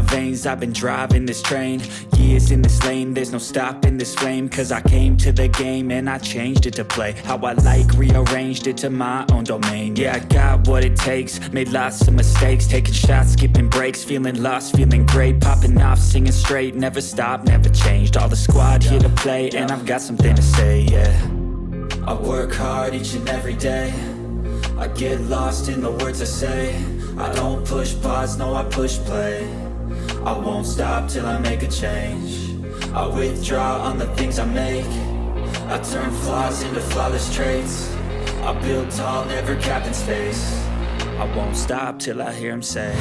my veins, I've been driving this train. Years in this lane, there's no stopping this flame. Cause I came to the game and I changed it to play how I like, rearranged it to my own domain. Yeah, I got what it takes, made lots of mistakes, taking shots, skipping breaks, feeling lost, feeling great, popping off, singing straight, never stopped, never changed. All the squad here to play, and I've got something to say, yeah. I work hard each and every day, I get lost in the words I say. I don't push pause, no I push play. I won't stop till I make a change. I withdraw on the things I make. I turn flaws into flawless traits. I build tall, never capped in space. I won't stop till I hear him say,